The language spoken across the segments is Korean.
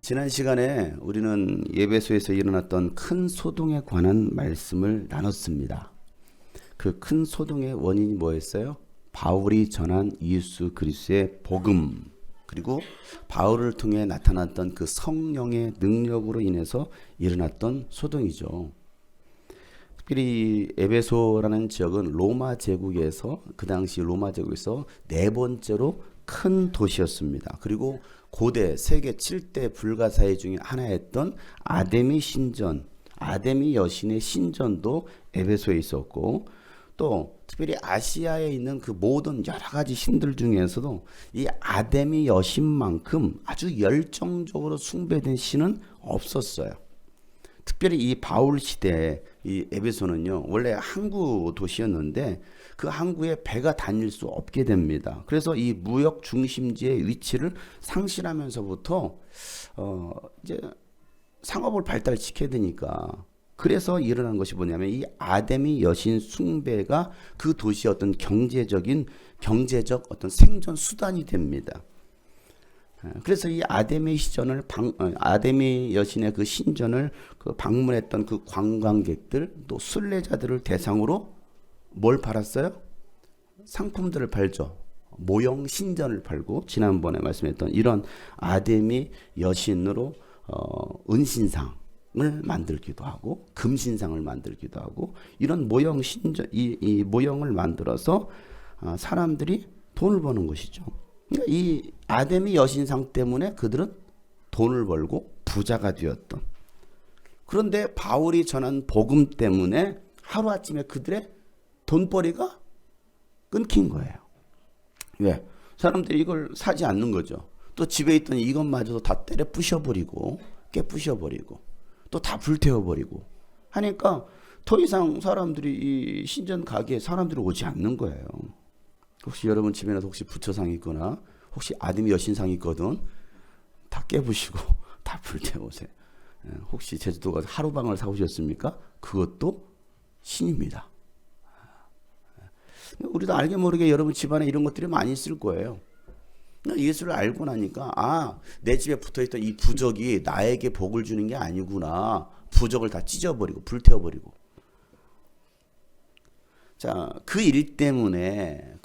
지난 시간에 우리는 예배소에서 일어났던 큰 소동에 관한 말씀을 나눴습니다. 그 큰 소동의 원인이 뭐였어요? 바울이 전한 예수 그리스도의 복음, 그리고 바울을 통해 나타났던 그 성령의 능력으로 인해서 일어났던 소동이죠. 특별히 에베소라는 지역은 로마 제국에서, 그 당시 로마 제국에서 네 번째로 큰 도시였습니다. 그리고 고대 세계 7대 불가사의 중에 하나였던 아데미 신전, 아데미 여신의 신전도 에베소에 있었고, 또 특별히 아시아에 있는 그 모든 여러 가지 신들 중에서도 이 아데미 여신만큼 아주 열정적으로 숭배된 신은 없었어요. 특별히 이 바울 시대에 이 에베소는요, 원래 항구 도시였는데 그 항구에 배가 다닐 수 없게 됩니다. 그래서 이 무역 중심지의 위치를 상실하면서부터 이제 상업을 발달시켜야 되니까, 그래서 일어난 것이 뭐냐면 이 아데미 여신 숭배가 그 도시의 어떤 경제적 어떤 생존 수단이 됩니다. 그래서 이 아데미 여신의 그 신전을 방문했던 그 관광객들, 또 순례자들을 대상으로 뭘 팔았어요? 상품들을 팔죠. 모형 신전을 팔고, 지난번에 말씀했던 이런 아데미 여신으로 은신상을 만들기도 하고 금신상을 만들기도 하고, 이런 모형 신전, 이 모형을 만들어서 사람들이 돈을 버는 것이죠. 그러니까 이 아데미 여신상 때문에 그들은 돈을 벌고 부자가 되었던. 그런데 바울이 전한 복음 때문에 하루아침에 그들의 돈벌이가 끊긴 거예요. 왜? 사람들이 이걸 사지 않는 거죠. 또 집에 있던 이것마저도 다 때려 부셔버리고 깨부셔버리고 또 다 불태워버리고 하니까 더 이상 사람들이 이 신전 가게에 사람들이 오지 않는 거예요. 혹시 여러분 집에는 혹시 부처상이 있거나 혹시 아데미 여신상이 있거든, 다 깨부시고 다 불태우세요. 혹시 제주도 가서 하루방을 사오셨습니까? 그것도 신입니다. 우리도 알게 모르게 여러분 집안에 이런 것들이 많이 있을 거예요. 예수를 알고 나니까 내 집에 붙어있던 이 부적이 나에게 복을 주는 게 아니구나. 부적을 다 찢어버리고 불태워버리고. 자, 그 일 때문에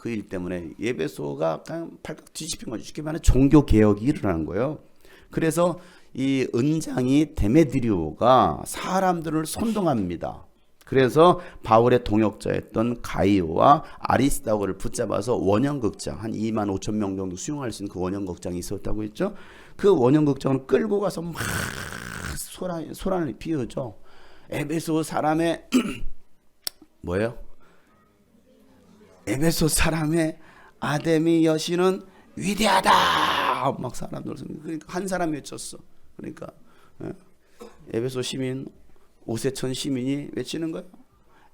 예배소가 그냥 발칵 뒤집힌 거죠. 쉽게 말하면 종교 개혁이 일어난 거예요. 그래서 이 은장이 데메드리오가 사람들을 선동합니다. 그래서 바울의 동역자였던 가이오와 아리스다고를 붙잡아서 원형극장, 한 2만 5천 명 정도 수용할 수 있는 그 원형극장이 있었다고 했죠. 그 원형극장을 끌고 가서 막 소란을 피우죠. 에베소 사람의 뭐예요? 에베소 사람의 아데미 여신은 위대하다. 막 사람들, 그러니까 한 사람이 외쳤어. 그러니까 에베소 시민, 오세천 시민이 외치는 거예요.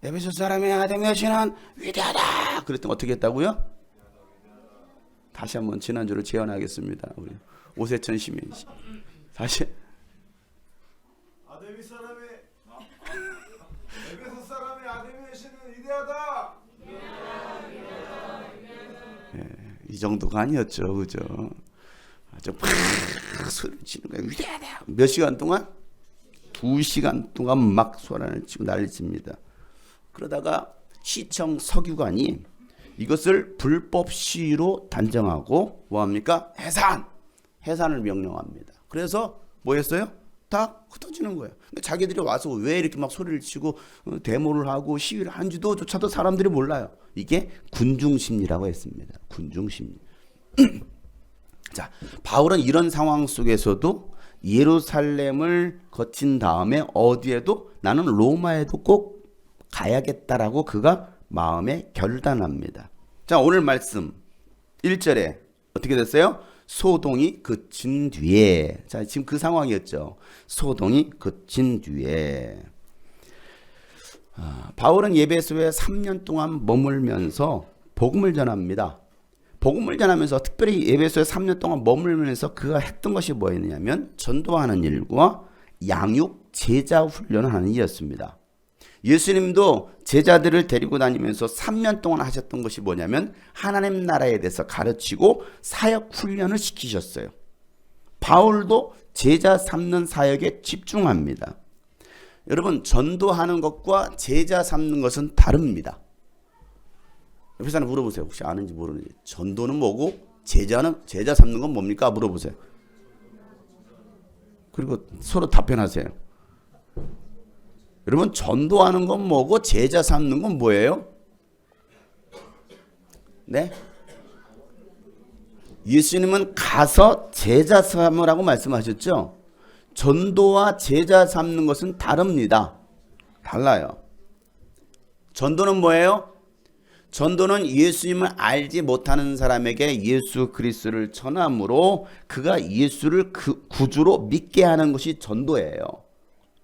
에베소 사람의 아데미 여신은 위대하다. 그랬더니 어떻게 했다고요? 다시 한번 지난주를 재현하겠습니다. 우리 오세천 시민 다시. 에베소 사람의 아데미 여신은 위대하다. 이 정도가 아니었죠, 그죠? 아주 팍 소리를 치는 거예요. 위대하다. 몇 시간 동안? 2시간 동안 막 소란을 치고 난리칩니다. 그러다가 시청 서기관이 이것을 불법 시위로 단정하고 뭐합니까? 해산을 명령합니다. 그래서 뭐 했어요? 다 흩어지는 거예요. 그러니까 자기들이 와서 왜 이렇게 막 소리를 치고 데모를 하고 시위를 한지조차도 사람들이 몰라요. 이게 군중심리라고 했습니다. 군중심리. 자, 바울은 이런 상황 속에서도 예루살렘을 거친 다음에 어디에도, 나는 로마에도 꼭 가야겠다라고 그가 마음에 결단합니다. 자, 오늘 말씀 1절에 어떻게 됐어요? 소동이 그친 뒤에. 자, 지금 그 상황이었죠. 소동이 그친 뒤에. 바울은 예배소에 3년 동안 머물면서 복음을 전합니다. 복음을 전하면서, 특별히 예배소에 3년 동안 머물면서 그가 했던 것이 뭐였냐면 전도하는 일과 양육 제자 훈련을 하는 일이었습니다. 예수님도 제자들을 데리고 다니면서 3년 동안 하셨던 것이 뭐냐면 하나님 나라에 대해서 가르치고 사역 훈련을 시키셨어요. 바울도 제자 삼는 사역에 집중합니다. 여러분, 전도하는 것과 제자 삼는 것은 다릅니다. 옆에 사람 물어보세요. 혹시 아는지 모르는지. 전도는 뭐고 제자 삼는 건 뭡니까? 물어보세요. 그리고 서로 답변하세요. 여러분, 전도하는 건 뭐고 제자 삼는 건 뭐예요? 네? 예수님은 가서 제자 삼으라고 말씀하셨죠? 전도와 제자 삼는 것은 다릅니다. 달라요. 전도는 뭐예요? 전도는 예수님을 알지 못하는 사람에게 예수 그리스도를 전함으로 그가 예수를 그 구주로 믿게 하는 것이 전도예요.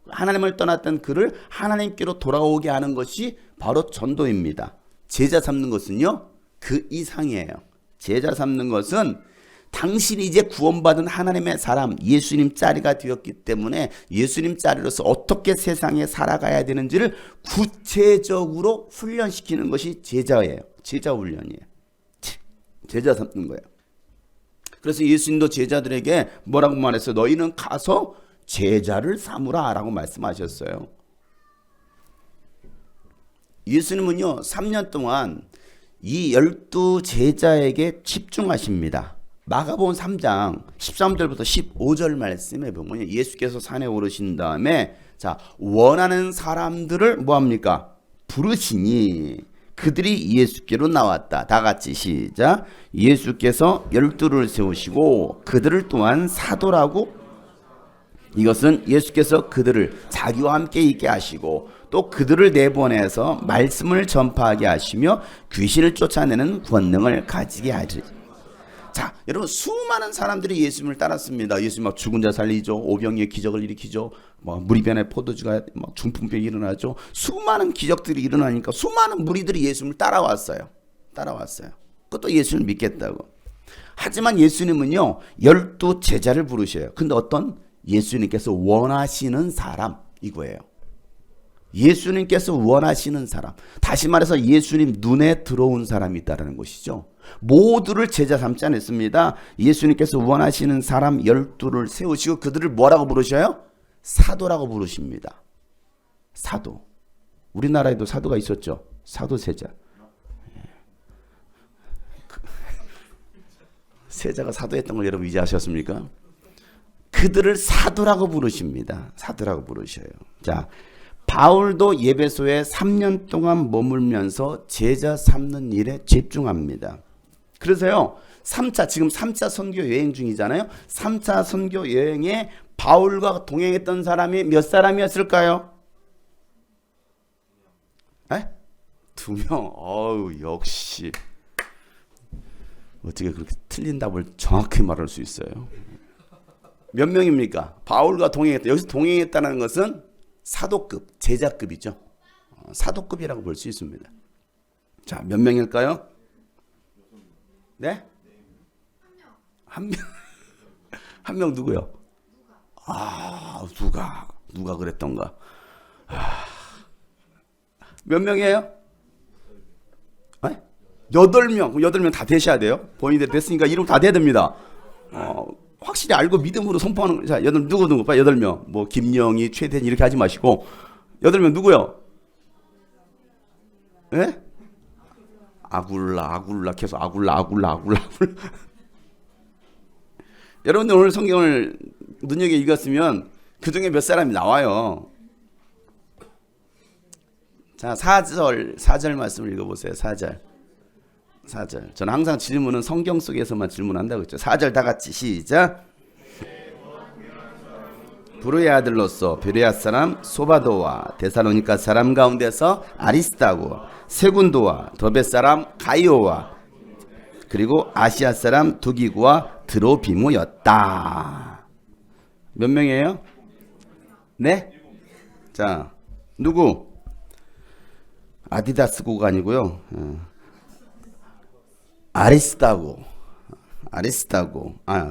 하나님을 떠났던 그를 하나님께로 돌아오게 하는 것이 바로 전도입니다. 제자 삼는 것은요, 그 이상이에요. 제자 삼는 것은 당신이 이제 구원받은 하나님의 사람, 예수님 자리가 되었기 때문에 예수님 자리로서 어떻게 세상에 살아가야 되는지를 구체적으로 훈련시키는 것이 제자예요. 제자 훈련이에요. 제자 삼는 거예요. 그래서 예수님도 제자들에게 뭐라고 말했어요? 너희는 가서 제자를 삼으라 라고 말씀하셨어요. 예수님은요, 3년 동안 이 12 제자에게 집중하십니다. 마가복음 3장 13절부터 15절 말씀에 보면 예수께서 산에 오르신 다음에 자, 원하는 사람들을 뭐합니까? 부르시니 그들이 예수께로 나왔다. 다 같이 시작. 예수께서 12를 세우시고 그들을 또한 사도라고, 이것은 예수께서 그들을 자기와 함께 있게 하시고 또 그들을 내보내서 말씀을 전파하게 하시며 귀신을 쫓아내는 권능을 가지게 하리. 자, 여러분, 수많은 사람들이 예수님을 따랐습니다. 예수님 막 죽은 자 살리죠. 오병이의 기적을 일으키죠. 뭐 무리변에 포도주가 막 중풍병이 일어나죠. 수많은 기적들이 일어나니까 수많은 무리들이 예수님을 따라왔어요. 그것도 예수님을 믿겠다고. 하지만 예수님은요, 12 제자를 부르셔요. 근데 어떤 예수님께서 원하시는 사람, 이거예요. 예수님께서 원하시는 사람, 다시 말해서 예수님 눈에 들어온 사람이 있다는 것이죠. 모두를 제자 삼지 않았습니다. 예수님께서 원하시는 사람 12를 세우시고 그들을 뭐라고 부르셔요? 사도라고 부르십니다. 사도. 우리나라에도 사도가 있었죠. 사도 세자. 세자가 사도했던 걸 여러분 이제 아셨습니까? 그들을 사도라고 부르십니다. 사도라고 부르셔요. 자, 바울도 예배소에 3년 동안 머물면서 제자 삼는 일에 집중합니다. 그래서요, 3차, 지금 3차 선교 여행 중이잖아요. 3차 선교 여행에 바울과 동행했던 사람이 몇 사람이었을까요? 에? 2명. 어우, 역시. 어떻게 그렇게 틀린 답을 정확히 말할 수 있어요? 몇 명입니까? 바울과 동행했다. 여기서 동행했다는 것은 사도급, 제자급이죠. 사도급이라고 볼 수 있습니다. 자, 몇 명일까요? 네? 한 명. 한 명 누구요? 아, 누가 그랬던가. 몇 명이에요? 8명. 8명 다 되셔야 돼요. 본인들 됐으니까 이름 다 돼야 됩니다. 확실히 알고 믿음으로 선포하는. 자, 8명 누구 빨리 8명. 뭐 김영희, 최대현 이렇게 하지 마시고 8명 누구요? 예? 아굴라 계속 아굴라. 여러분들 오늘 성경을 눈여겨 읽었으면 그중에 몇 사람이 나와요. 자, 4절 말씀을 읽어보세요. 4절. 저는 항상 질문은 성경 속에서만 질문한다고 했죠. 4절 다 같이 시작. 부르의 아들로서 베레아 사람 소바도와 데살로니가 사람 가운데서 아리스타고, 세군도와 더베 사람 가이오와, 그리고 아시아 사람 두기구와 드로비모였다. 몇 명이에요? 네? 자, 누구? 아디다스고가 아니고요. 아리스타고.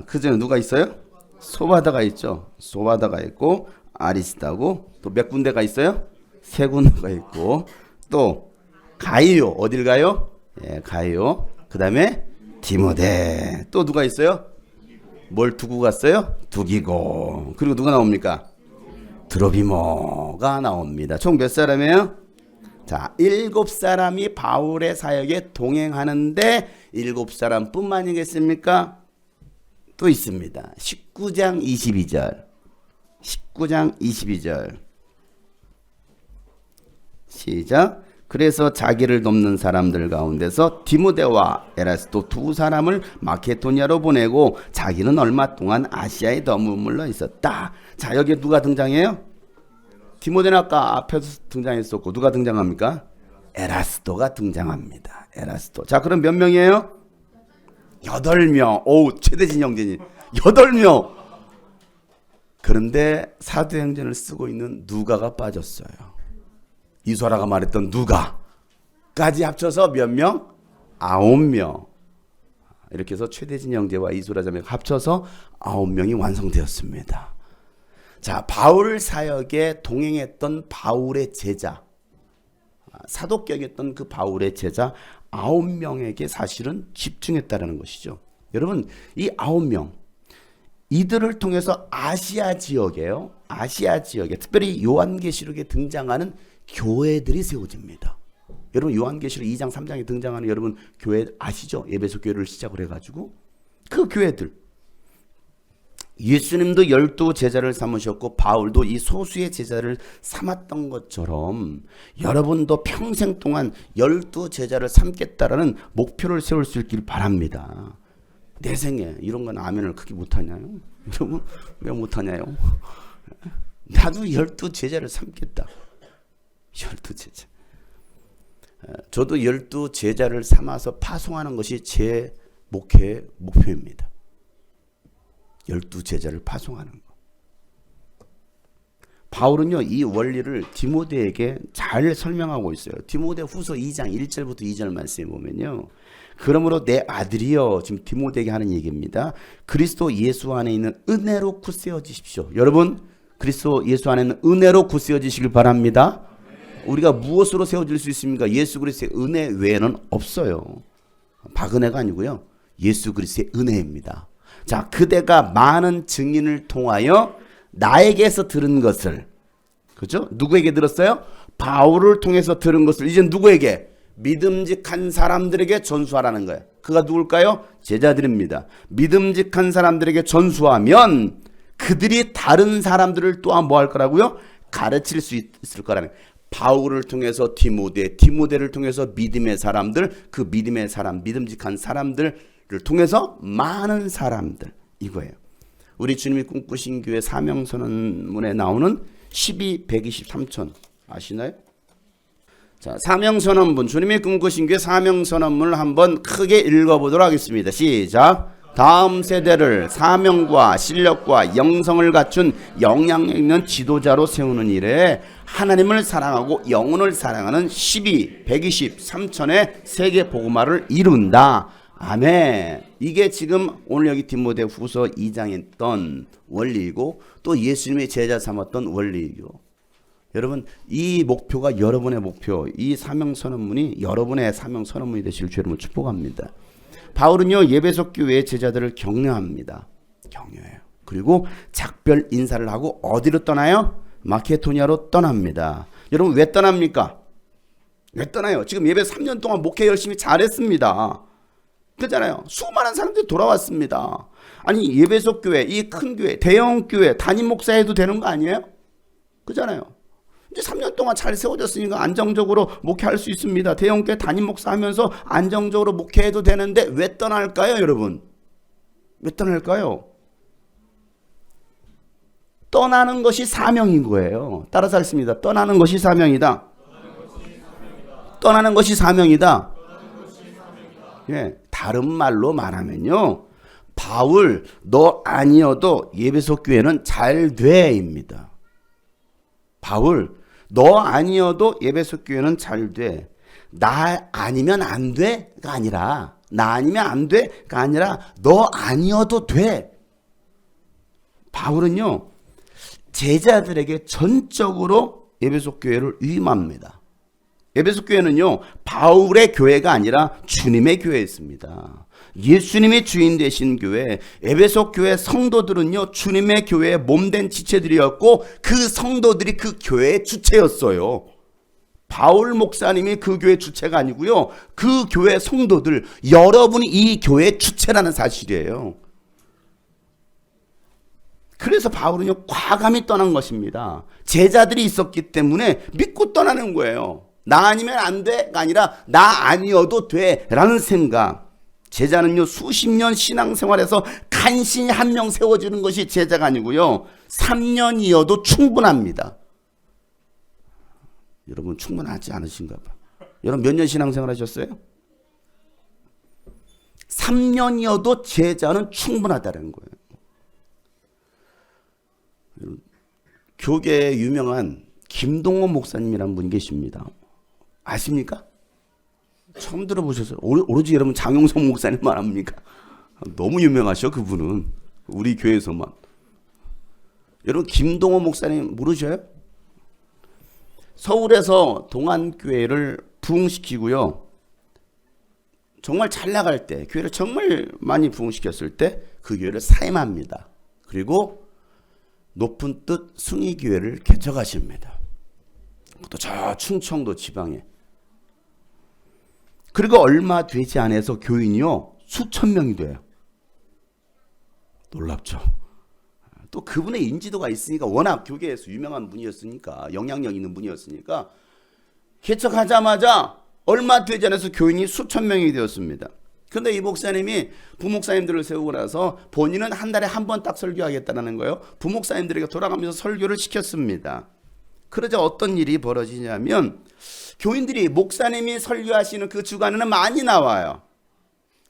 그 전에 누가 있어요? 소바다가 있죠. 소바다가 있고 아리스타고, 또 몇 군데가 있어요? 3군데가 있고, 또 가이오. 어딜 가요? 예, 가이오. 그 다음에 디모데. 또 누가 있어요? 뭘 두고 갔어요? 두기고. 그리고 누가 나옵니까? 드로비모가 나옵니다. 총 몇 사람이에요? 자, 7사람이 바울의 사역에 동행하는데 7사람뿐만이겠습니까? 또 있습니다. 19장 22절. 19장 22절. 시작. 그래서 자기를 돕는 사람들 가운데서 디모데와 에라스도 2사람을 마케도니아로 보내고 자기는 얼마 동안 아시아에 머물러 있었다. 자, 여기에 누가 등장해요? 디모데는 아까 앞에서 등장했었고 누가 등장합니까? 에라스도가 등장합니다. 에라스도. 자, 그럼 몇 명이에요? 8명. 오, 최대진 형제님. 8명. 그런데 사도행전을 쓰고 있는 누가가 빠졌어요. 이소라가 말했던 누가까지 합쳐서 몇 명? 9명. 이렇게 해서 최대진 형제와 이소라 자매가 합쳐서 9명이 완성되었습니다. 자, 바울 사역에 동행했던 바울의 제자, 사도격이었던 그 바울의 제자 9명에게 사실은 집중했다라는 것이죠. 여러분, 이 9명, 이들을 통해서 아시아 지역에요. 아시아 지역에 특별히 요한계시록에 등장하는 교회들이 세워집니다. 여러분, 요한계시록 2장 3장에 등장하는 여러분 교회 아시죠? 에베소 교회를 시작을 해가지고 그 교회들, 예수님도 12 제자를 삼으셨고 바울도 이 소수의 제자를 삼았던 것처럼 여러분도 평생 동안 12 제자를 삼겠다라는 목표를 세울 수 있길 바랍니다. 내 생에 이런 건 아멘을 크게 못하냐요? 여러분 왜 못하냐요? 나도 12 제자를 삼겠다. 12 제자. 저도 12 제자를 삼아서 파송하는 것이 제 목회의 목표입니다. 12 제자를 파송하는 것. 바울은요, 이 원리를 디모데에게 잘 설명하고 있어요. 디모데 후서 2장 1절부터 2절 말씀에 보면요. 그러므로 내 아들이여, 지금 디모데에게 하는 얘기입니다. 그리스도 예수 안에 있는 은혜로 굳세어지십시오. 여러분, 그리스도 예수 안에 있는 은혜로 굳세어지시길 바랍니다. 우리가 무엇으로 세워질 수 있습니까? 예수 그리스도의 은혜 외에는 없어요. 박은혜가 아니고요. 예수 그리스도의 은혜입니다. 자, 그대가 많은 증인을 통하여 나에게서 들은 것을, 그죠? 누구에게 들었어요? 바울을 통해서 들은 것을 이제 누구에게? 믿음직한 사람들에게 전수하라는 거예요. 그가 누굴까요? 제자들입니다. 믿음직한 사람들에게 전수하면 그들이 다른 사람들을 또한 뭐 할 거라고요? 가르칠 수 있을 거라는 거예요. 바울을 통해서 디모데, 디모데를 통해서 믿음의 사람들, 그 믿음의 사람, 믿음직한 사람들을 통해서 많은 사람들, 이거예요. 우리 주님이 꿈꾸신 교회 사명선언문에 나오는 12, 123천 아시나요? 자, 사명선언문, 주님이 꿈꾸신 교회 사명선언문을 한번 크게 읽어보도록 하겠습니다. 시작. 다음 세대를 사명과 실력과 영성을 갖춘 영향력 있는 지도자로 세우는 일에 하나님을 사랑하고 영혼을 사랑하는 12, 123천의 세계 복음화를 이룬다. 아멘. 이게 지금 오늘 여기 디모데 후서 2장에 있던 원리이고 또 예수님의 제자 삼았던 원리이고, 여러분 이 목표가 여러분의 목표, 이 사명선언문이 여러분의 사명선언문이 되시길 주님으로 축복합니다. 바울은요, 예배소 교회의 제자들을 격려합니다. 격려해요. 그리고 작별 인사를 하고 어디로 떠나요? 마케도니아로 떠납니다. 여러분 왜 떠납니까? 왜 떠나요? 지금 예배 3년 동안 목회 열심히 잘했습니다. 그렇잖아요. 수많은 사람들이 돌아왔습니다. 아니 예배소 교회, 이 큰 교회, 대형 교회 담임 목사해도 되는 거 아니에요? 그렇잖아요. 이제 3년 동안 잘 세워졌으니까 안정적으로 목회할 수 있습니다. 대형교회 담임 목사하면서 안정적으로 목회해도 되는데 왜 떠날까요, 여러분? 왜 떠날까요? 떠나는 것이 사명인 거예요. 따라서 하겠습니다. 떠나는 것이 사명이다. 떠나는 것이 사명이다. 예, 다른 말로 말하면요, 바울 너 아니어도 예배소 교회는 잘 돼입니다. 바울 너 아니어도 예배소 교회는 잘 돼. 나 아니면 안 돼가 아니라, 나 아니면 안 돼가 아니라 너 아니어도 돼. 바울은요, 제자들에게 전적으로 예배소 교회를 위임합니다. 에베소 교회는요, 바울의 교회가 아니라 주님의 교회였습니다. 예수님이 주인 되신 교회, 에베소 교회 성도들은요, 주님의 교회의 몸된 지체들이었고 그 성도들이 그 교회의 주체였어요. 바울 목사님이 그 교회 주체가 아니고요, 그 교회 성도들, 여러분이 이 교회의 주체라는 사실이에요. 그래서 바울은요, 과감히 떠난 것입니다. 제자들이 있었기 때문에 믿고 떠나는 거예요. 나 아니면 안 돼가 아니라 나 아니어도 돼라는 생각. 제자는요, 수십 년 신앙생활에서 간신히 한 명 세워주는 것이 제자가 아니고요, 3년이어도 충분합니다. 여러분 충분하지 않으신가 봐. 여러분 몇 년 신앙생활 하셨어요? 3년이어도 제자는 충분하다는 거예요. 교계에 유명한 김동호 목사님이라는 분이 계십니다. 아십니까? 처음 들어보셨어요? 오로지 여러분 장용성 목사님만 압니까? 너무 유명하셔 그분은. 우리 교회에서만. 여러분 김동호 목사님 모르셔요? 서울에서 동안교회를 부흥시키고요, 정말 잘 나갈 때, 교회를 정말 많이 부흥시켰을 때 그 교회를 사임합니다. 그리고 높은 뜻 숭의교회를 개척하십니다. 또 저 충청도 지방에. 그리고 얼마 되지 않아서 교인이요, 수천 명이 돼요. 놀랍죠? 또 그분의 인지도가 있으니까, 워낙 교계에서 유명한 분이었으니까, 영향력 있는 분이었으니까 개척하자마자 얼마 되지 않아서 교인이 수천 명이 되었습니다. 그런데 이 목사님이 부목사님들을 세우고 나서 본인은 한 달에 한 번 딱 설교하겠다는 거예요. 부목사님들에게 돌아가면서 설교를 시켰습니다. 그러자 어떤 일이 벌어지냐면, 교인들이 목사님이 설교하시는 그 주간에는 많이 나와요.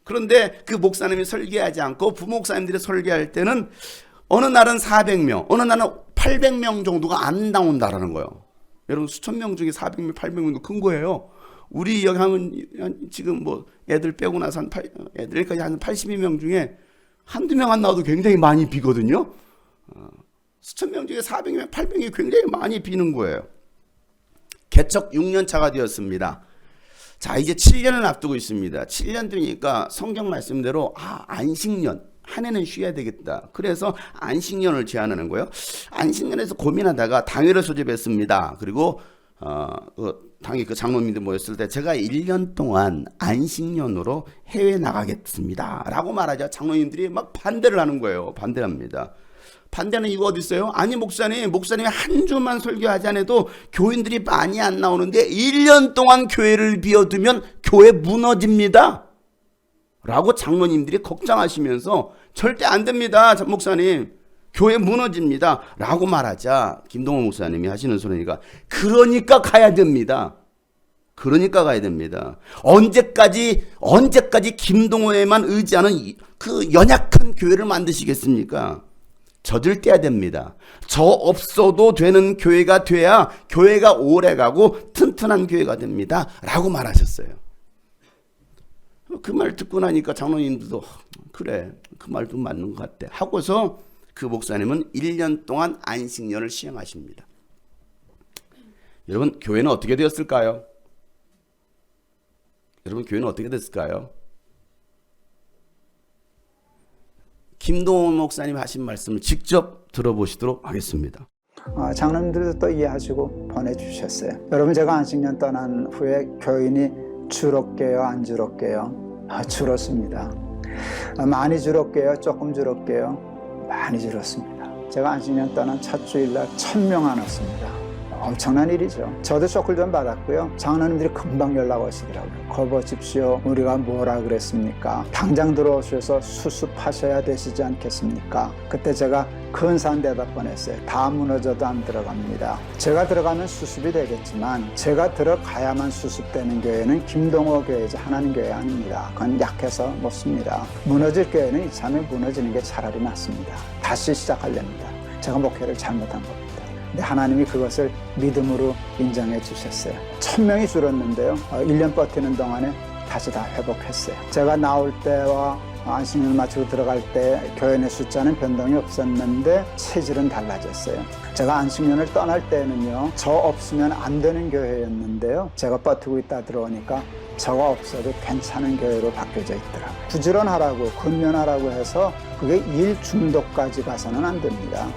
그런데 그 목사님이 설교하지 않고 부목사님들이 설교할 때는 어느 날은 400명, 어느 날은 800명 정도가 안 나온다라는 거예요. 여러분 수천 명 중에 400명, 800명도 큰 거예요. 우리 여기 하면 지금 뭐 애들 빼고 나서 애들까지 한 82명 중에 한두 명 안 나와도 굉장히 많이 비거든요. 수천 명 중에 400명, 800명이 굉장히 많이 비는 거예요. 개척 6년 차가 되었습니다. 자, 이제 7년을 앞두고 있습니다. 7년 되니까 성경 말씀대로 안식년, 한 해는 쉬어야 되겠다. 그래서 안식년을 제안하는 거예요. 안식년에서 고민하다가 당회를 소집했습니다. 그리고 당회 그 장로님들 모였을 때 제가 1년 동안 안식년으로 해외 나가겠습니다 라고 말하자 장로님들이 막 반대를 하는 거예요. 반대합니다. 반대하는 이유가 어디 있어요? 아니 목사님이 한 주만 설교하지 않아도 교인들이 많이 안 나오는데 1년 동안 교회를 비워두면 교회 무너집니다 라고 장로님들이 걱정하시면서 절대 안 됩니다 목사님, 교회 무너집니다 라고 말하자 김동호 목사님이 하시는 소리니까 그러니까 가야 됩니다. 그러니까 가야 됩니다. 언제까지 김동호에만 의지하는 그 연약한 교회를 만드시겠습니까? 젖을 떼야 됩니다. 저 없어도 되는 교회가 돼야 교회가 오래가고 튼튼한 교회가 됩니다 라고 말하셨어요. 그 말 듣고 나니까 장로님들도 그래, 그 말도 맞는 것 같아 하고서 그 목사님은 1년 동안 안식년을 시행하십니다. 여러분 교회는 어떻게 되었을까요? 여러분 교회는 어떻게 됐을까요? 김동호 목사님 하신 말씀을 직접 들어보시도록 하겠습니다. 장로님들도 또 이해하시고 보내주셨어요. 여러분 제가 안식년 떠난 후에 교인이 줄었게요, 안 줄었게요? 줄었습니다. 많이 줄었게요, 조금 줄었게요? 많이 줄었습니다. 제가 안식년 떠난 첫 주일날 1000명 안 왔습니다. 엄청난 일이죠. 저도 쇼크를 좀 받았고요. 장로님들이 금방 연락 오시더라고요. 거보십시오. 우리가 뭐라 그랬습니까? 당장 들어오셔서 수습하셔야 되시지 않겠습니까? 그때 제가 근사한 대답을 했어요. 다 무너져도 안 들어갑니다. 제가 들어가면 수습이 되겠지만 제가 들어가야만 수습되는 교회는 김동호 교회지 하나님 교회 아닙니다. 그건 약해서 못 씁니다. 무너질 교회는 이참에 무너지는 게 차라리 낫습니다. 다시 시작하렵니다. 제가 목회를 잘못한 겁니다. 근데 하나님이 그것을 믿음으로 인정해 주셨어요. 1000명이 줄었는데요. 1년 버티는 동안에 다시 다 회복했어요. 제가 나올 때와 안식년을 마치고 들어갈 때 교회 내 숫자는 변동이 없었는데 체질은 달라졌어요. 제가 안식년을 떠날 때는요, 저 없으면 안 되는 교회였는데요, 제가 버티고 있다 들어오니까 저가 없어도 괜찮은 교회로 바뀌어져 있더라고요. 부지런하라고 근면하라고 해서 그게 일 중독까지 가서는 안 됩니다.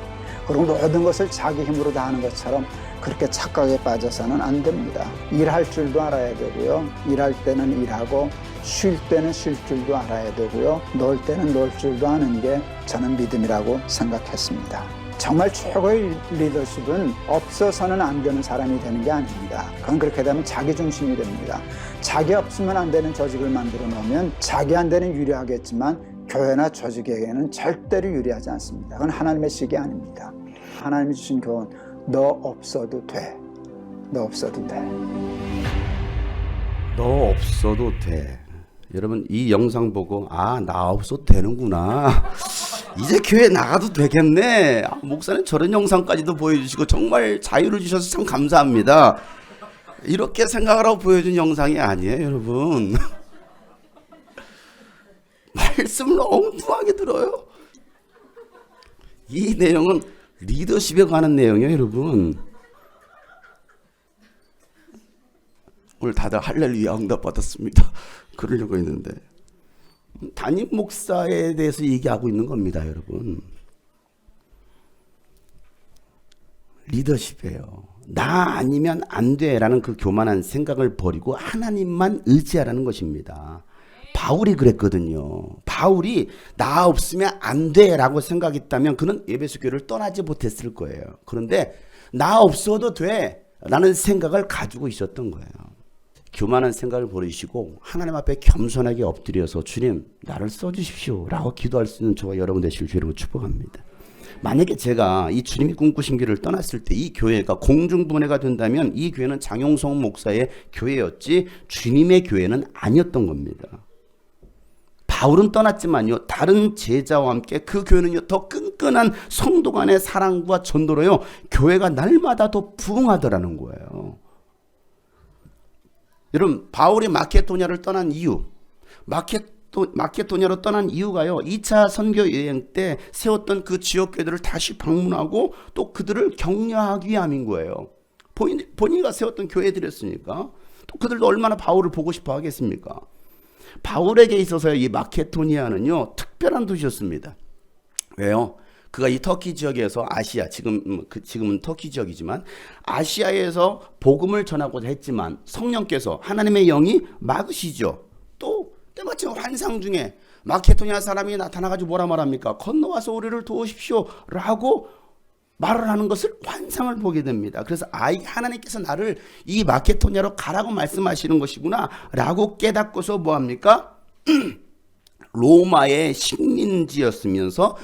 그리고 모든 것을 자기 힘으로 다 하는 것처럼 그렇게 착각에 빠져서는 안 됩니다. 일할 줄도 알아야 되고요, 일할 때는 일하고 쉴 때는 쉴 줄도 알아야 되고요, 놀 때는 놀 줄도 아는 게 저는 믿음이라고 생각했습니다. 정말 최고의 리더십은 없어서는 안 되는 사람이 되는 게 아닙니다. 그건 그렇게 되면 자기 중심이 됩니다. 자기 없으면 안 되는 조직을 만들어 놓으면 자기한테는 유리하겠지만 교회나 조직에게는 절대로 유리하지 않습니다. 그건 하나님의 식이 아닙니다. 하나님이 주신 교훈, 너 없어도 돼. 너 없어도 돼. 너 없어도 돼. 여러분 이 영상 보고 나 없어도 되는구나. 이제 교회 나가도 되겠네. 목사님 저런 영상까지도 보여주시고 정말 자유를 주셔서 참 감사합니다. 이렇게 생각하라고 보여준 영상이 아니에요, 여러분. 말씀을 엉뚱하게 들어요. 이 내용은 리더십에 관한 내용이에요, 여러분. 오늘 다들 할렐루야 응답 받았습니다. 그러려고 했는데 담임 목사에 대해서 얘기하고 있는 겁니다, 여러분. 리더십이에요. 나 아니면 안 돼라는 그 교만한 생각을 버리고 하나님만 의지하라는 것입니다. 바울이 그랬거든요. 바울이 나 없으면 안 돼라고 생각했다면 그는 에베소 교회를 떠나지 못했을 거예요. 그런데 나 없어도 돼라는 생각을 가지고 있었던 거예요. 교만한 생각을 버리시고 하나님 앞에 겸손하게 엎드려서 주님 나를 써주십시오 라고 기도할 수 있는 저와 여러분 되시길 주님으로 축복합니다. 만약에 제가 이 주님이 꿈꾸신 길을 떠났을 때 이 교회가 공중분해가 된다면 이 교회는 장용성 목사의 교회였지 주님의 교회는 아니었던 겁니다. 바울은 떠났지만요, 다른 제자와 함께 그 교회는요, 더 끈끈한 성도 간의 사랑과 전도로요, 교회가 날마다 더 부흥하더라는 거예요. 여러분, 바울이 마케도냐를 떠난 이유, 마케도냐로 떠난 이유가요, 2차 선교 여행 때 세웠던 그 지역교회들을 다시 방문하고 또 그들을 격려하기 위함인 거예요. 본인이 세웠던 교회들이었으니까 또 그들도 얼마나 바울을 보고 싶어 하겠습니까? 바울에게 있어서 이 마케도니아는요, 특별한 도시였습니다. 왜요? 그가 이 터키 지역에서 아시아, 지금은 터키 지역이지만 아시아에서 복음을 전하고자 했지만 성령께서 하나님의 영이 막으시죠. 또 때마침 환상 중에 마케도니아 사람이 나타나가지고 뭐라 말합니까? 건너와서 우리를 도우십시오 라고 말을 하는 것을 환상을 보게 됩니다. 그래서 하나님께서 나를 이 마케도니아로 가라고 말씀하시는 것이구나 라고 깨닫고서 뭐합니까? 로마의 식민지였으면서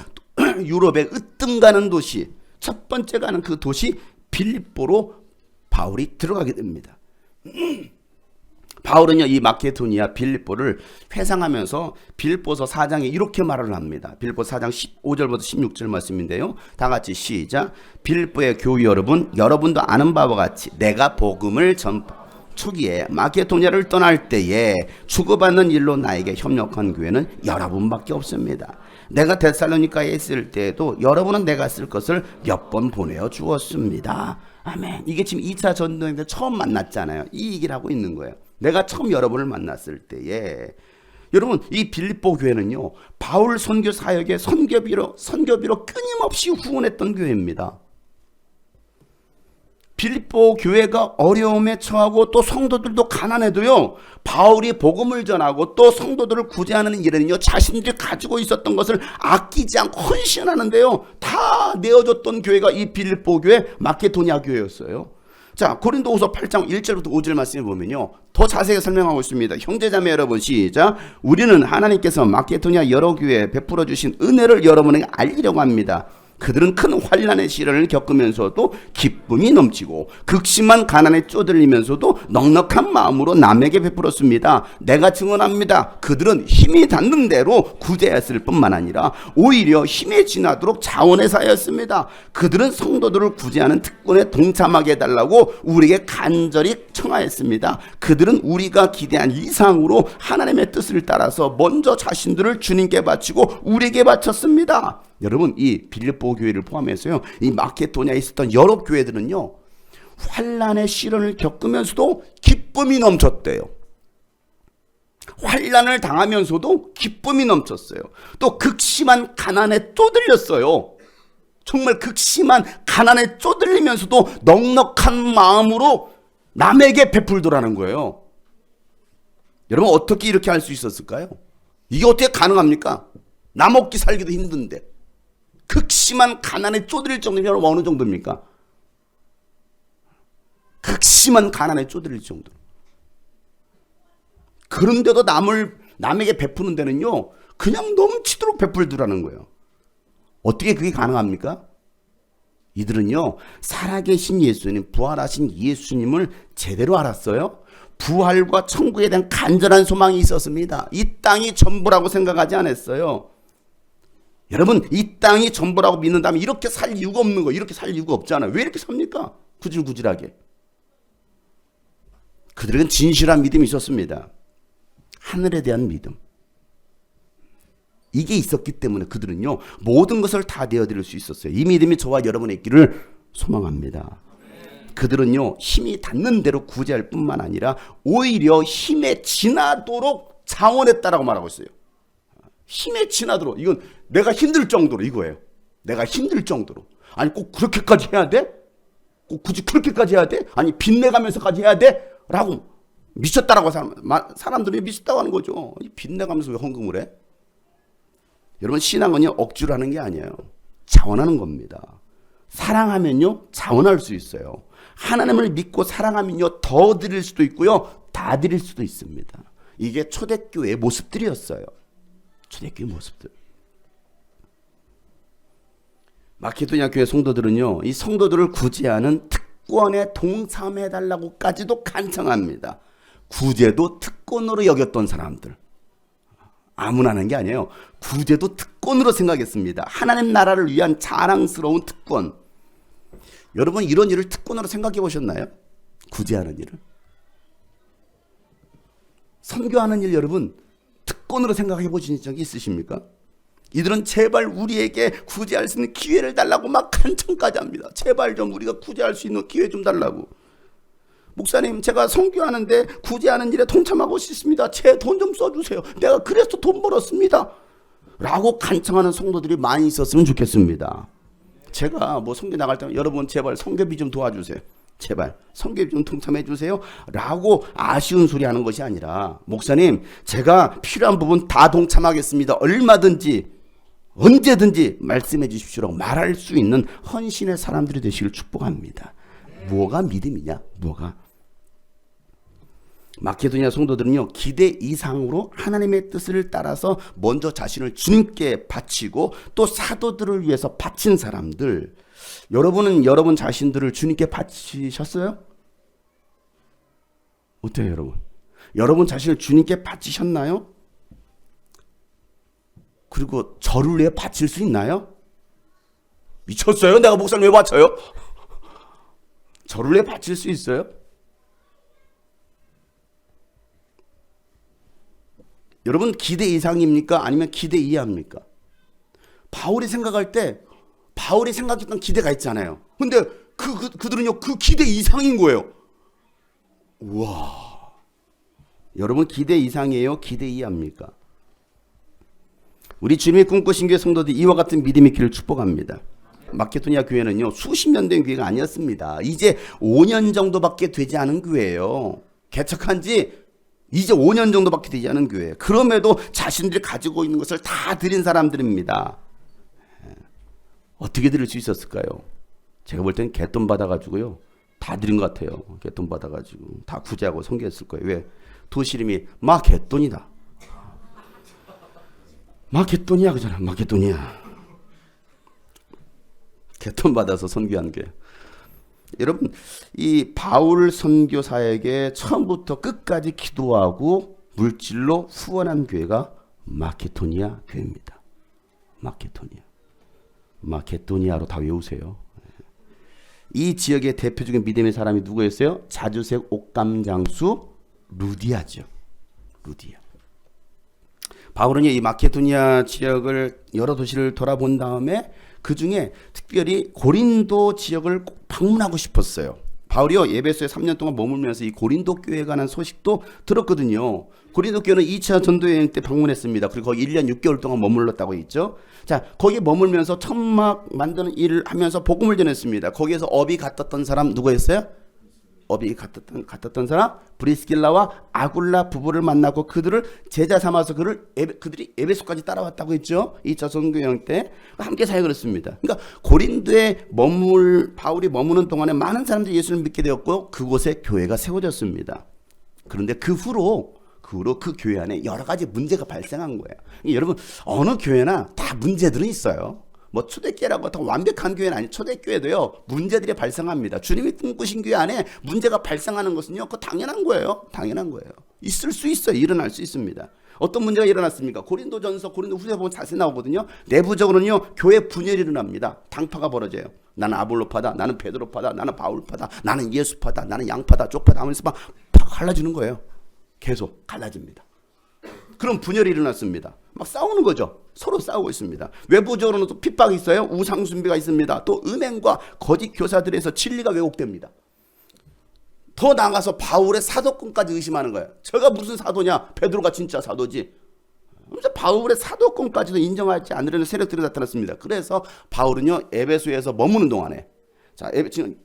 유럽의 으뜸 가는 도시, 첫 번째 가는 그 도시 빌립보로 바울이 들어가게 됩니다. 바울은요, 이 마케도니아 빌립보를 회상하면서 빌립보서 4장에 이렇게 말을 합니다. 빌립보 4장 15절부터 16절 말씀인데요. 다 같이 시작. 빌립보의 교우 여러분, 여러분도 아는 바와 같이 내가 복음을 초기에 마케도니아를 떠날 때에 주고받는 일로 나에게 협력한 교회는 여러분밖에 없습니다. 내가 데살로니가에 있을 때에도 여러분은 내가 쓸 것을 몇 번 보내어 주었습니다. 아멘. 이게 지금 2차 전도행 때 처음 만났잖아요. 이 얘기를 하고 있는 거예요. 내가 처음 여러분을 만났을 때에 여러분, 이 빌립보 교회는요, 바울 선교 사역에 선교비로 끊임없이 후원했던 교회입니다. 빌립보 교회가 어려움에 처하고 또 성도들도 가난해도요, 바울이 복음을 전하고 또 성도들을 구제하는 일에는요, 자신들이 가지고 있었던 것을 아끼지 않고 헌신하는데요, 다 내어줬던 교회가 이 빌립보 교회, 마케도니아 교회였어요. 자, 고린도후서 8장 1절부터 5절 말씀해 보면요, 더 자세히 설명하고 있습니다. 형제자매 여러분, 시작. 우리는 하나님께서 마케도니아 여러 교회에 베풀어 주신 은혜를 여러분에게 알리려고 합니다. 그들은 큰 환난의 시련을 겪으면서도 기쁨이 넘치고 극심한 가난에 쪼들리면서도 넉넉한 마음으로 남에게 베풀었습니다. 내가 증언합니다. 그들은 힘이 닿는 대로 구제했을 뿐만 아니라 오히려 힘에 지나도록 자원에 사였습니다. 그들은 성도들을 구제하는 특권에 동참하게 해달라고 우리에게 간절히 청하였습니다. 그들은 우리가 기대한 이상으로 하나님의 뜻을 따라서 먼저 자신들을 주님께 바치고 우리에게 바쳤습니다. 여러분, 이 빌립보 교회를 포함해서요, 이 마케도니아에 있었던 여러 교회들은요, 환난의 시련을 겪으면서도 기쁨이 넘쳤대요. 환난을 당하면서도 기쁨이 넘쳤어요. 또 극심한 가난에 쪼들렸어요. 정말 극심한 가난에 쪼들리면서도 넉넉한 마음으로 남에게 베풀더라는 거예요. 여러분, 어떻게 이렇게 할 수 있었을까요? 이게 어떻게 가능합니까? 나 먹기 살기도 힘든데 극심한 가난에 쪼들릴 정도면 어느 정도입니까? 극심한 가난에 쪼들릴 정도. 그런데도 남에게 베푸는 데는요, 그냥 넘치도록 베풀더라는 거예요. 어떻게 그게 가능합니까? 이들은요, 살아계신 예수님, 부활하신 예수님을 제대로 알았어요. 부활과 천국에 대한 간절한 소망이 있었습니다. 이 땅이 전부라고 생각하지 않았어요. 여러분, 이 땅이 전부라고 믿는다면 이렇게 살 이유가 없는 거예요. 이렇게 살 이유가 없잖아요. 왜 이렇게 삽니까? 구질구질하게. 그들은 진실한 믿음이 있었습니다. 하늘에 대한 믿음. 이게 있었기 때문에 그들은요, 모든 것을 다 내어드릴 수 있었어요. 이 믿음이 저와 여러분의 있기를 소망합니다. 그들은요, 힘이 닿는 대로 구제할 뿐만 아니라 오히려 힘에 지나도록 자원했다라고 말하고 있어요. 힘에 지나도록. 이건 내가 힘들 정도로, 이거예요. 내가 힘들 정도로. 아니, 꼭 그렇게까지 해야 돼? 꼭 굳이 그렇게까지 해야 돼? 아니, 빚내가면서까지 해야 돼? 라고 미쳤다라고 사람들이 미쳤다고 하는 거죠. 빚내가면서 왜 헌금을 해? 여러분, 신앙은요, 억지로 하는 게 아니에요. 자원하는 겁니다. 사랑하면요, 자원할 수 있어요. 하나님을 믿고 사랑하면요, 더 드릴 수도 있고요, 다 드릴 수도 있습니다. 이게 초대교회의 모습들이었어요. 초대교회 모습들. 마케도니아 교회 성도들은요, 이 성도들을 구제하는 특권에 동참해달라고까지도 간청합니다. 구제도 특권으로 여겼던 사람들. 아무나 하는 게 아니에요. 구제도 특권으로 생각했습니다. 하나님 나라를 위한 자랑스러운 특권. 여러분, 이런 일을 특권으로 생각해 보셨나요? 구제하는 일을. 선교하는 일, 여러분 특권으로 생각해 보신 적이 있으십니까? 이들은 제발 우리에게 구제할 수 있는 기회를 달라고 막 간청까지 합니다. 제발 좀 우리가 구제할 수 있는 기회 좀 달라고. 목사님, 제가 선교하는데 구제하는 일에 동참하고 싶습니다. 제 돈 좀 써주세요. 내가 그래서 돈 벌었습니다. 라고 간청하는 성도들이 많이 있었으면 좋겠습니다. 제가 뭐 선교 나갈 때 여러분 제발 선교비 좀 도와주세요. 제발 선교비 좀 동참해 주세요. 라고 아쉬운 소리 하는 것이 아니라, 목사님, 제가 필요한 부분 다 동참하겠습니다. 얼마든지 언제든지 말씀해 주십시오라고 말할 수 있는 헌신의 사람들이 되시길 축복합니다. 뭐가 믿음이냐? 뭐가? 마케도니아 성도들은요, 기대 이상으로 하나님의 뜻을 따라서 먼저 자신을 주님께 바치고 또 사도들을 위해서 바친 사람들. 여러분은 여러분 자신들을 주님께 바치셨어요? 어때요, 여러분? 여러분 자신을 주님께 바치셨나요? 그리고 저를 위해 바칠 수 있나요? 미쳤어요? 내가 목사님 왜 바쳐요? 저를 위해 바칠 수 있어요? 여러분, 기대 이상입니까? 아니면 기대 이하입니까? 바울이 생각할 때 바울이 생각했던 기대가 있잖아요. 근데 그들은요, 그 기대 이상인 거예요. 우와. 여러분, 기대 이상이에요? 기대 이하입니까? 우리 주님이 꿈꾸신 교회 성도들이 이와 같은 믿음의 길을 축복합니다. 마케도니아 교회는요, 수십 년 된 교회가 아니었습니다. 이제 5년 정도밖에 되지 않은 교회예요. 개척한 지 이제 5년 정도밖에 되지 않은 교회예요. 그럼에도 자신들이 가지고 있는 것을 다 드린 사람들입니다. 어떻게 드릴 수 있었을까요? 제가 볼 때는 갯돈 받아가지고요, 다 드린 것 같아요. 갯돈 받아가지고 다 구제하고 선교했을 거예요. 왜? 도시 이름이 마켓돈이다. 마켓돈이야, 그잖아. 마켓돈이야. 갯돈 받아서 선교한 게. 여러분, 이 바울 선교사에게 처음부터 끝까지 기도하고 물질로 후원한 교회가 마케도니아 교회입니다. 마케도니아. 마케도니아로 다 외우세요. 이 지역의 대표적인 믿음의 사람이 누구였어요? 자주색 옥감장수 루디아죠. 루디아. 바울은 이 마케도니아 지역을 여러 도시를 돌아본 다음에 그 중에 특별히 고린도 지역을 꼭 방문하고 싶었어요. 바울이요 에베소에 3년 동안 머물면서 이 고린도 교회에 관한 소식도 들었거든요. 고린도 교회는 2차 전도여행 때 방문했습니다. 그리고 거기 1년 6개월 동안 머물렀다고 했죠. 자, 거기 머물면서 천막 만드는 일을 하면서 복음을 전했습니다. 거기에서 업이 같았던 사람 누구였어요? 업이 같았던 사람 브리스길라와 아굴라 부부를 만나고 그들을 제자 삼아서 그들이 에베소까지 따라왔다고 했죠. 2차 전도여행 때 함께 사역을 했습니다. 그러니까 고린도에 바울이 머무는 동안에 많은 사람들이 예수를 믿게 되었고 그곳에 교회가 세워졌습니다. 그런데 그 후로 그 교회 안에 여러 가지 문제가 발생한 거예요. 여러분 어느 교회나 다 문제들은 있어요. 뭐 초대교회라고 더 완벽한 교회는 아니 초대교회도요 문제들이 발생합니다. 주님이 꿈꾸신 교회 안에 문제가 발생하는 것은요 그거 당연한 거예요. 당연한 거예요. 있을 수 있어요. 일어날 수 있습니다. 어떤 문제가 일어났습니까? 고린도전서 고린도후서 보면 자세히 나오거든요. 내부적으로는요 교회 분열이 일어납니다. 당파가 벌어져요. 나는 아볼로파다, 나는 베드로파다, 나는 바울파다, 나는 예수파다, 나는 양파다, 쪽파다 하면서 막 갈라지는 거예요. 계속 갈라집니다. 그럼 분열이 일어났습니다. 막 싸우는 거죠. 서로 싸우고 있습니다. 외부적으로는 또 핍박이 있어요. 우상숭배가 있습니다. 또 은행과 거짓 교사들에서 진리가 왜곡됩니다. 더 나아가서 바울의 사도권까지 의심하는 거예요. 제가 무슨 사도냐? 베드로가 진짜 사도지. 그래서 바울의 사도권까지도 인정하지 않으려는 세력들이 나타났습니다. 그래서 바울은요 에베소에서 머무는 동안에 자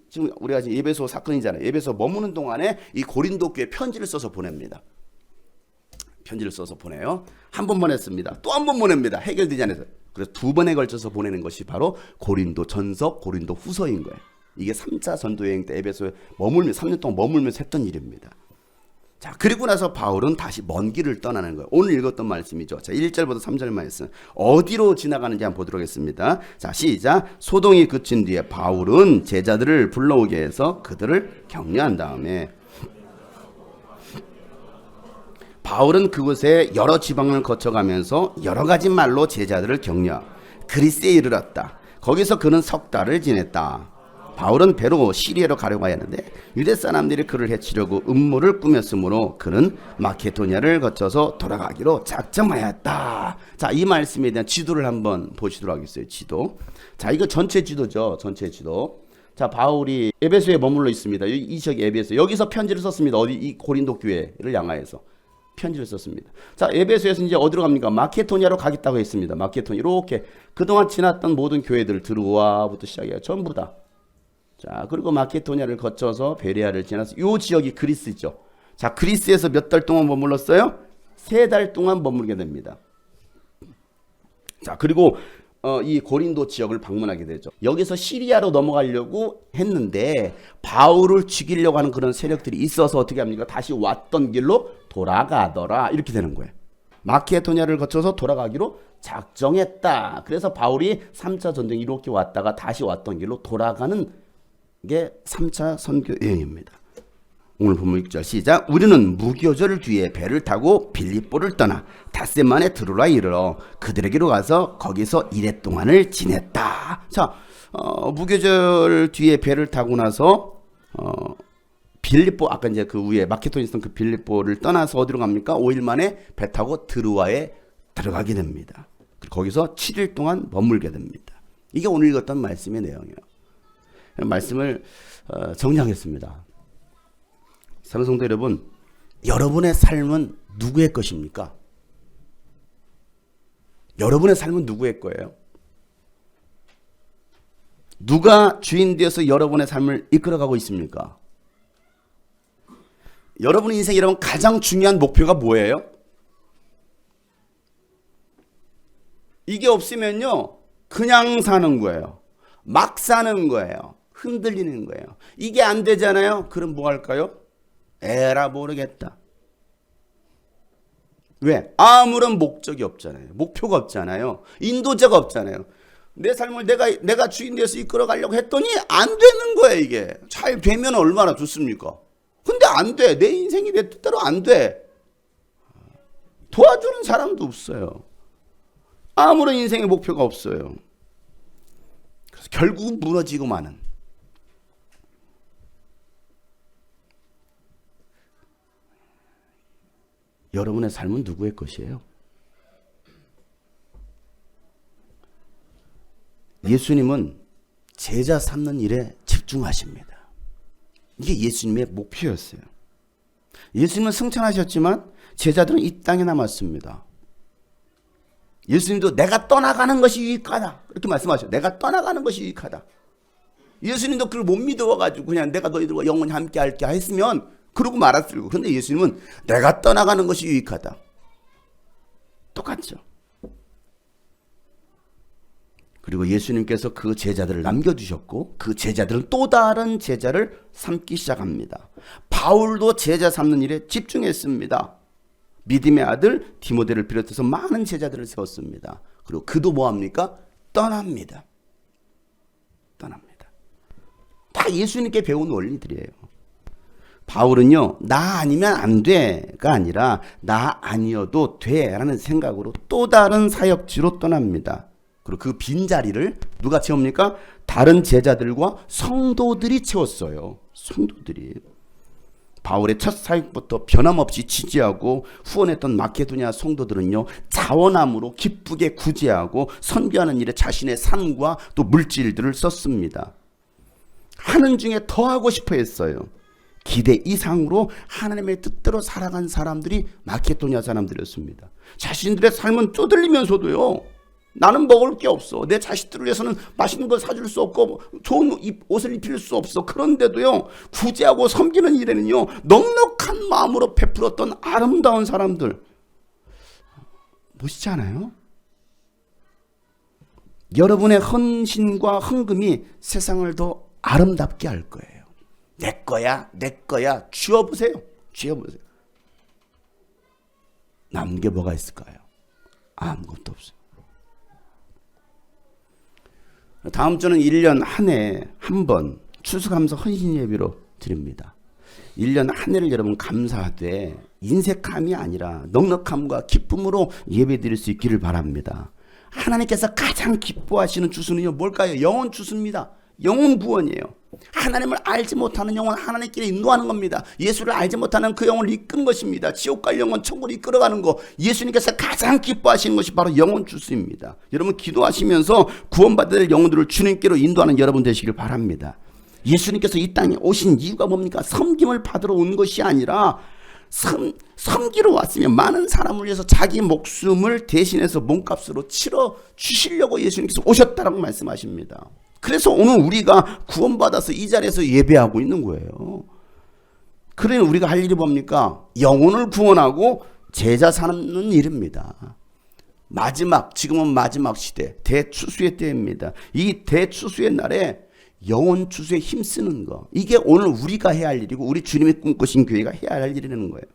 지금 우리가 지금 에베소 사건이잖아요. 에베소 머무는 동안에 이 고린도 교회 편지를 써서 보냅니다. 편지를 써서 보내요. 한 번만 했습니다. 또 한 번 보냅니다. 해결되지 않아서. 그래서 두 번에 걸쳐서 보내는 것이 바로 고린도 전서, 고린도 후서인 거예요. 이게 3차 전도여행 때 에베소에 3년 동안 머물면서 했던 일입니다. 자, 그리고 나서 바울은 다시 먼 길을 떠나는 거예요. 오늘 읽었던 말씀이죠. 자, 1절부터 3절 말씀. 어디로 지나가는지 한번 보도록 하겠습니다. 자, 시작. 소동이 그친 뒤에 바울은 제자들을 불러오게 해서 그들을 격려한 다음에 바울은 그곳에 여러 지방을 거쳐가면서 여러 가지 말로 제자들을 격려. 그리스에 이르렀다. 거기서 그는 석 달을 지냈다. 바울은 배로 시리아로 가려고 하였는데 유대 사람들이 그를 해치려고 음모를 꾸몄으므로 그는 마케도니아를 거쳐서 돌아가기로 작정하였다. 자, 이 말씀에 대한 지도를 한번 보시도록 하겠어요. 지도. 자, 이거 전체 지도죠. 전체 지도. 자, 바울이 에베소에 머물러 있습니다. 이 지역이 에베소. 여기서 편지를 썼습니다. 어디 이 고린도 교회를 향하여서. 편지를 썼습니다. 자, 에베소에서 이제 어디로 갑니까? 마케도니아로 가겠다고 했습니다. 마케도니아. 이렇게 그동안 지났던 모든 교회들 드루아부터 시작해요. 전부 다. 자, 그리고 마케도니아를 거쳐서 베레아를 지나서 이 지역이 그리스죠. 자, 그리스에서 몇 달 동안 머물렀어요? 3달 동안 머물게 됩니다. 자, 그리고 이 고린도 지역을 방문하게 되죠. 여기서 시리아로 넘어가려고 했는데 바울을 죽이려고 하는 그런 세력들이 있어서 어떻게 합니까? 다시 왔던 길로 돌아가더라. 이렇게 되는 거예요. 마케도니아를 거쳐서 돌아가기로 작정했다. 그래서 바울이 3차 전쟁 이렇게 왔다가 다시 왔던 길로 돌아가는 게 3차 선교 여행입니다. 오늘 본문 6절 시작. 우리는 무교절 뒤에 배를 타고 빌립보를 떠나 닷새 만에 드로아에 이르러 그들에게로 가서 거기서 이래 동안을 지냈다. 자, 무교절 뒤에 배를 타고 나서 빌립보 아까 이제 그 위에 마케도니아 있던 그 빌립보를 떠나서 어디로 갑니까? 5일 만에 배 타고 드로아에 들어가게 됩니다. 거기서 7일 동안 머물게 됩니다. 이게 오늘 읽었던 말씀의 내용이에요. 말씀을 정리하겠습니다. 사랑하는 성도 여러분, 여러분의 삶은 누구의 것입니까? 여러분의 삶은 누구의 거예요? 누가 주인 되어서 여러분의 삶을 이끌어가고 있습니까? 여러분의 인생 여러분 가장 중요한 목표가 뭐예요? 이게 없으면요 그냥 사는 거예요. 막 사는 거예요. 흔들리는 거예요. 이게 안 되잖아요. 그럼 뭐 할까요? 에라 모르겠다. 왜? 아무런 목적이 없잖아요. 목표가 없잖아요. 인도자가 없잖아요. 내 삶을 내가 주인 되어서 이끌어 가려고 했더니 안 되는 거예요. 이게 잘 되면 얼마나 좋습니까? 근데 안 돼. 내 인생이 내 뜻대로 안 돼. 도와주는 사람도 없어요. 아무런 인생의 목표가 없어요. 그래서 결국은 무너지고 마는. 여러분의 삶은 누구의 것이에요? 예수님은 제자 삼는 일에 집중하십니다. 이게 예수님의 목표였어요. 예수님은 승천하셨지만 제자들은 이 땅에 남았습니다. 예수님도 내가 떠나가는 것이 유익하다 이렇게 말씀하셨어요. 내가 떠나가는 것이 유익하다. 예수님도 그걸 못 믿어가지고 그냥 내가 너희들과 영원히 함께 할게 했으면 그러고 말았어요. 그런데 예수님은 내가 떠나가는 것이 유익하다. 똑같죠. 그리고 예수님께서 그 제자들을 남겨두셨고 그 제자들은 또 다른 제자를 삼기 시작합니다. 바울도 제자 삼는 일에 집중했습니다. 믿음의 아들 디모데를 비롯해서 많은 제자들을 세웠습니다. 그리고 그도 뭐합니까? 떠납니다. 다 예수님께 배운 원리들이에요. 바울은요, 나 아니면 안 돼가 아니라 나 아니어도 돼라는 생각으로 또 다른 사역지로 떠납니다. 그리고 그 빈자리를 누가 채웁니까? 다른 제자들과 성도들이 채웠어요. 성도들이. 바울의 첫 사역부터 변함없이 지지하고 후원했던 마케도니아 성도들은요, 자원함으로 기쁘게 구제하고 선교하는 일에 자신의 삶과 또 물질들을 썼습니다. 하는 중에 더 하고 싶어 했어요. 기대 이상으로 하나님의 뜻대로 살아간 사람들이 마케도니아 사람들이었습니다. 자신들의 삶은 쪼들리면서도요, 나는 먹을 게 없어. 내 자식들을 위해서는 맛있는 걸 사줄 수 없고 좋은 옷을 입힐 수 없어. 그런데도요, 구제하고 섬기는 일에는요, 넉넉한 마음으로 베풀었던 아름다운 사람들. 멋있지 않아요? 여러분의 헌신과 헌금이 세상을 더 아름답게 할 거예요. 내 거야, 내 거야. 쥐어보세요. 쥐어보세요. 남는 게 뭐가 있을까요? 아무것도 없어요. 다음 주는 1년 한 해 한 번 추수감사 헌신 예배로 드립니다. 1년 한 해를 여러분 감사하되 인색함이 아니라 넉넉함과 기쁨으로 예배 드릴 수 있기를 바랍니다. 하나님께서 가장 기뻐하시는 추수는요, 뭘까요? 영혼 추수입니다. 영혼 구원이에요. 하나님을 알지 못하는 영혼 하나님께 인도하는 겁니다. 예수를 알지 못하는 그 영혼을 이끈 것입니다. 지옥 갈 영혼 천국으로 이끌어가는 거. 예수님께서 가장 기뻐하시는 것이 바로 영혼 추수입니다. 여러분 기도하시면서 구원받을 영혼들을 주님께로 인도하는 여러분 되시길 바랍니다. 예수님께서 이 땅에 오신 이유가 뭡니까? 섬김을 받으러 온 것이 아니라 섬기러 왔으면 많은 사람을 위해서 자기 목숨을 대신해서 몸값으로 치러 주시려고 예수님께서 오셨다라고 말씀하십니다. 그래서 오늘 우리가 구원받아서 이 자리에서 예배하고 있는 거예요. 그러니 우리가 할 일이 뭡니까? 영혼을 구원하고 제자 삼는 일입니다. 지금은 마지막 시대, 대추수의 때입니다. 이 대추수의 날에 영혼 추수에 힘쓰는 거, 이게 오늘 우리가 해야 할 일이고 우리 주님이 꿈꾸신 교회가 해야 할 일이라는 거예요.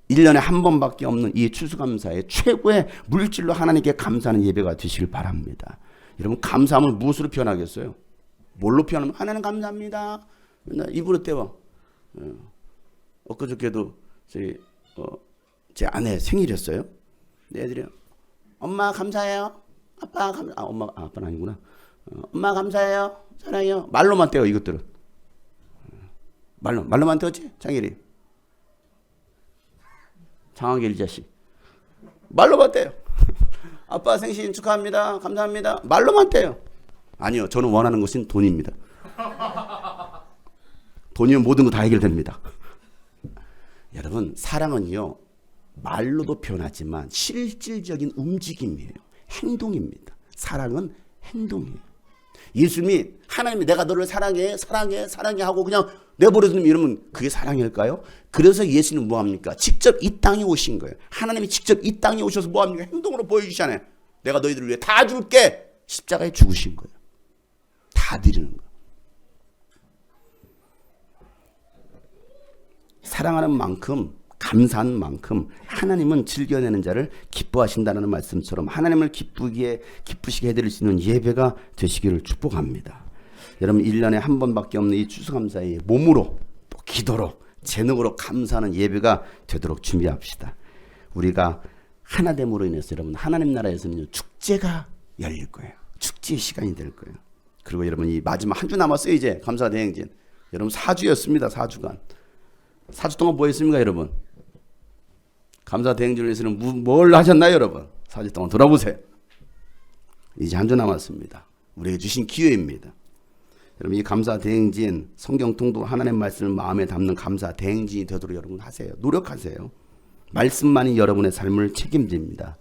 1년에 한 번밖에 없는 이 추수감사의 최고의 물질로 하나님께 감사하는 예배가 되시길 바랍니다. 여러분 감사함을 무엇으로 표현하겠어요? 뭘로 표현하면 하나님 감사합니다. 입으로 때워. 엊그저께도 제 아내 생일이었어요. 내 애들이 엄마 감사해요. 아빠 아빠는 아니구나. 엄마 감사해요. 사랑해요. 말로만 떼요 이것들은. 말로만 떼었지 장일이. 장학일 자식. 말로만 떼요. 아빠 생신 축하합니다. 감사합니다. 말로만 떼요. 아니요. 저는 원하는 것은 돈입니다. 돈이면 모든 거 다 해결됩니다. 여러분 사랑은요. 말로도 표현하지만 실질적인 움직임이에요. 행동입니다. 사랑은 행동이에요. 예수님이 하나님이 내가 너를 사랑해 하고 그냥 내버려두면 이러면 그게 사랑일까요? 그래서 예수님은 뭐합니까? 직접 이 땅에 오신 거예요. 하나님이 직접 이 땅에 오셔서 뭐합니까? 행동으로 보여주시잖아요. 내가 너희들을 위해 다 줄게. 십자가에 죽으신 거예요. 다 드리는 거예요. 사랑하는 만큼 감사한 만큼 하나님은 즐겨내는 자를 기뻐하신다는 말씀처럼 하나님을 기쁘시게 해드릴 수 있는 예배가 되시기를 축복합니다. 여러분 1년에 한 번밖에 없는 이 추수감사의 몸으로 또 기도로 재능으로 감사하는 예배가 되도록 준비합시다. 우리가 하나됨으로 인해서 여러분 하나님 나라에서는 축제가 열릴 거예요. 축제의 시간이 될 거예요. 그리고 여러분 이 마지막 한 주 남았어요. 이제 감사 대행진. 여러분 4주였습니다. 4주간. 4주 동안 뭐 했습니까 여러분? 감사 대행진을 위해서는 뭘 하셨나요, 여러분? 4주 동안 돌아보세요. 이제 한 주 남았습니다. 우리에게 주신 기회입니다. 여러분, 이 감사 대행진, 성경 통독 하나님의 말씀을 마음에 담는 감사 대행진이 되도록 여러분 하세요. 노력하세요. 말씀만이 여러분의 삶을 책임집니다.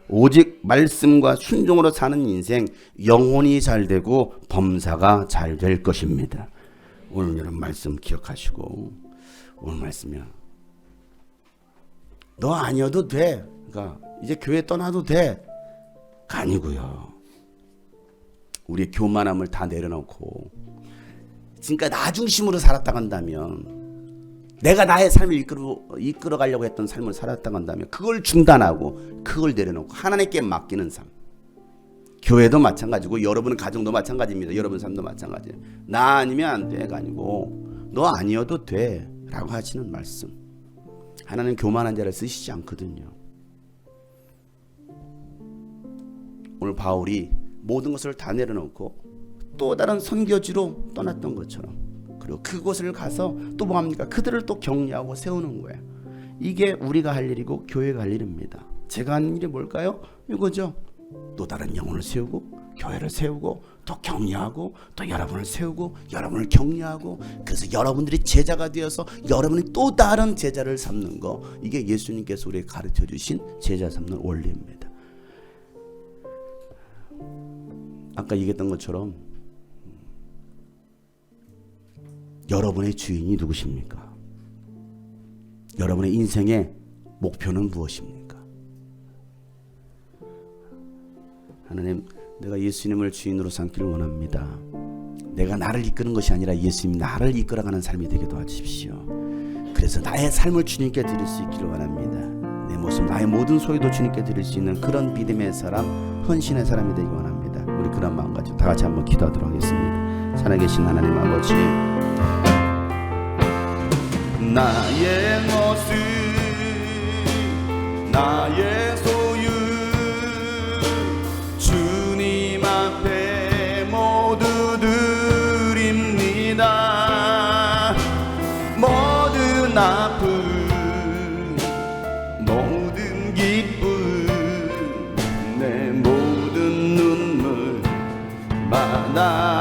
오직 말씀과 순종으로 사는 인생, 영혼이 잘 되고 범사가 잘 될 것입니다. 오늘 여러분 말씀 기억하시고, 오늘 말씀이야. 너 아니어도 돼. 그러니까 이제 교회 떠나도 돼. 가 아니고요. 우리의 교만함을 다 내려놓고 지금까지 나 중심으로 살았다 간다면, 내가 나의 삶을 이끌어 가려고 했던 삶을 살았다 간다면 그걸 중단하고 그걸 내려놓고 하나님께 맡기는 삶. 교회도 마찬가지고 여러분의 가정도 마찬가지입니다. 여러분 삶도 마찬가지예요. 나 아니면 안 돼가 아니고 너 아니어도 돼 라고 하시는 말씀. 하나님 교만한 자를 쓰시지 않거든요. 오늘 바울이 모든 것을 다 내려놓고 또 다른 선교지로 떠났던 것처럼, 그리고 그곳을 가서 또 뭐합니까? 그들을 또 격려하고 세우는 거예요. 이게 우리가 할 일이고 교회가 할 일입니다. 제가 하는 일이 뭘까요? 이거죠. 또 다른 영혼을 세우고 교회를 세우고 또 격려하고 또 여러분을 세우고 여러분을 격려하고, 그래서 여러분들이 제자가 되어서 여러분이 또 다른 제자를 삼는 거, 이게 예수님께서 우리에게 가르쳐 주신 제자 삼는 원리입니다. 아까 얘기했던 것처럼 여러분의 주인이 누구십니까? 여러분의 인생의 목표는 무엇입니까? 하나님, 내가 예수님을 주인으로 삼기를 원합니다. 내가 나를 이끄는 것이 아니라 예수님이 나를 이끌어가는 삶이 되게 도와주십시오. 그래서 나의 삶을 주님께 드릴 수 있기를 원합니다. 내 모습, 나의 모든 소유도 주님께 드릴 수 있는 그런 믿음의 사람, 헌신의 사람이 되기 원합니다. 우리 그런 마음 가지고 다 같이 한번 기도하도록 하겠습니다. 살아계신 하나님 아버지, 나의 모습, 나의 소유 주님 앞에 모두 드립니다. 모든 아픔, 모든 기쁨, 내 모든 눈물 받아주소서.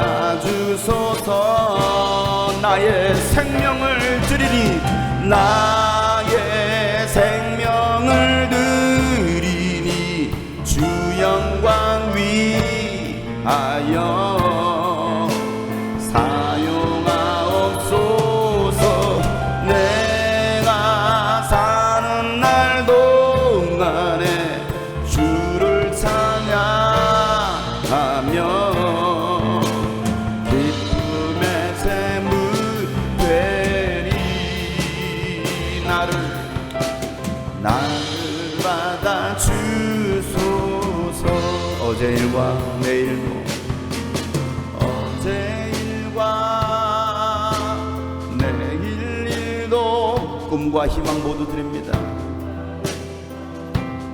나의 생명을 드리니, 나의 생명을 드리니 주 영광 위하여 사용하옵소서. 내가 사는 날 동안에 주를 찬양하며 기쁨의 샘을 되리. 나를 받아주소서. 어제 일과 내일도, 어제 일과 내일 일도 꿈과 희망 모두 드립니다.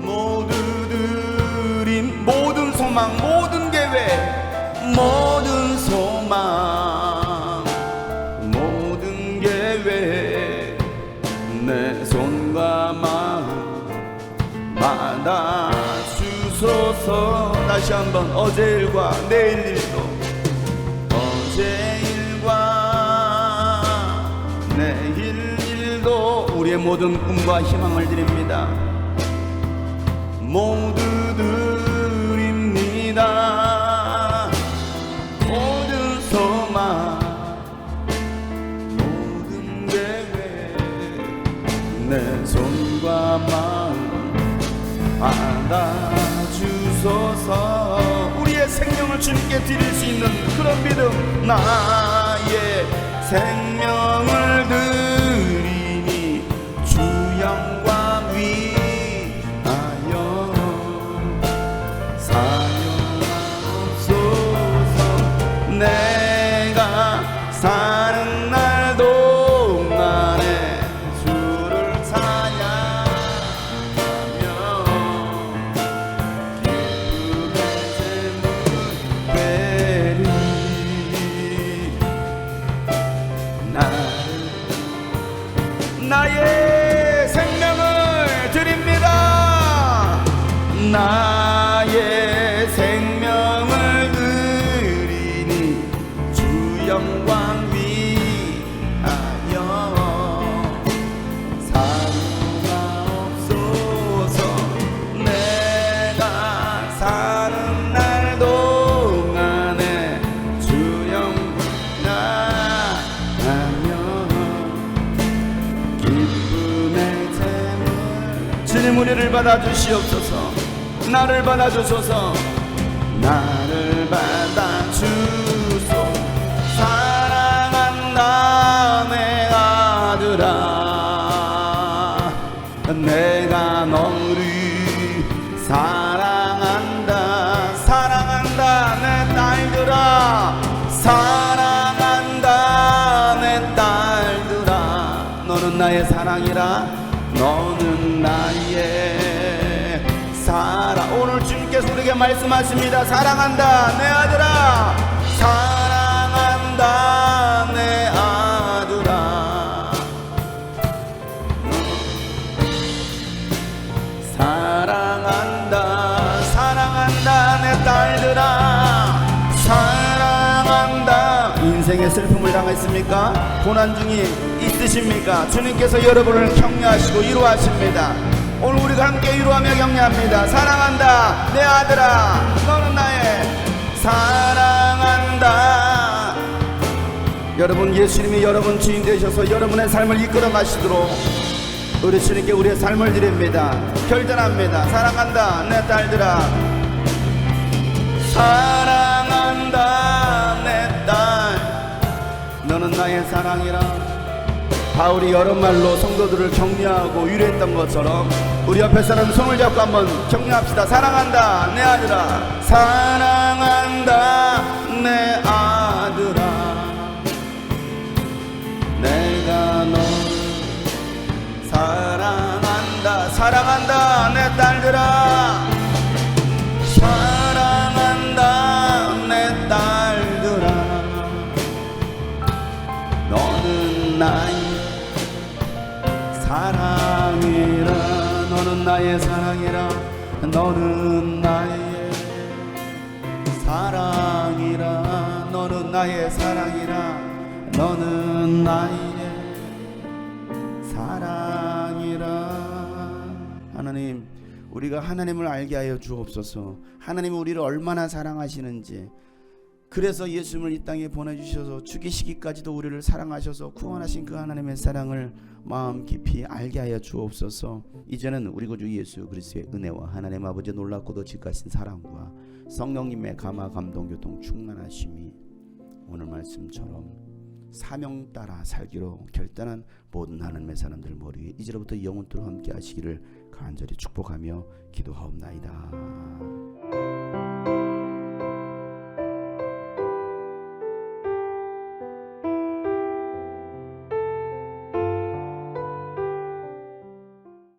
모두 드림, 모든 소망, 모든 계획, 모든 소망, 모든 계획, 내 손과 마음 받아주소서. 다시 한번, 어제 일과 내일 일도, 어제 일과 내일 일도 우리의 모든 꿈과 희망을 드립니다. 모두 드립니다. 모든 소망, 모든 계획, 내 손과 마음 받아주소서. 우리의 생명을 주님께 드릴 수 있는 그런 믿음, 나의 생명을 드리니 주 영광 위하여 사용하옵소서. 내가 사는 날 동안에 주를 찬양하며 기쁨의 샘을 되리. 나를 영광 위하여 사용하옵소서. 내가 사는 날 동안에 주 영광하며 기쁨의 샘을 주님 우리를 받아주시옵소서. 나를 받아주소서. 나를 받아주소. 사랑한다 내 아들아. 내가 너를 사랑한다. 사랑한다 내 딸들아. 사랑한다 내 딸들아. 너는 나의 사랑이라. 너는 나의 사랑. 오늘 주님께서 우리에게 말씀하십니다. 사랑한다 내 아들아. 사랑한다 내 아들아. 사랑한다. 사랑한다 내 딸들아. 사랑한다. 인생의 슬픔을 당했습니까? 고난 중이 있으십니까? 주님께서 여러분을 격려하시고 위로하십니다. 오늘 우리가 함께 위로하며 격려합니다. 사랑한다 내 아들아. 너는 나의 사랑한다. 여러분, 예수님이 여러분 주인 되셔서 여러분의 삶을 이끌어 가시도록 우리 주님께 우리의 삶을 드립니다. 결단합니다. 사랑한다 내 딸들아. 사랑한다 내 딸. 너는 나의 사랑이라. 바울이 여러 말로 성도들을 격려하고 위로했던 것처럼 우리 옆에 사람 손을 잡고 한번 격려합시다. 사랑한다 내 아들아. 사랑한다 내 아들아. 내가 너 사랑한다. 사랑한다 내 딸들아. 사랑한다 내 딸들아. 너는 나의 사랑이라. 너는 나의 사랑이라. 너는 나의 사랑이라. 너는 나의 사랑이라. 너는 나의 사랑이라. 하나님, 우리가 하나님을 알게 하여 주옵소서. 하나님이 우리를 얼마나 사랑하시는지, 그래서 예수님을 이 땅에 보내주셔서 죽이시기까지도 우리를 사랑하셔서 구원하신 그 하나님의 사랑을 마음 깊이 알게 하여 주옵소서. 이제는 우리 구주 예수 그리스도의 은혜와 하나님 아버지의 놀랍고도 지극하신 사랑과 성령님의 감화 감동 교통 충만하심이 오늘 말씀처럼 사명 따라 살기로 결단한 모든 하나님의 사람들 머리에 이제로부터 영원토록 함께 하시기를 간절히 축복하며 기도하옵나이다.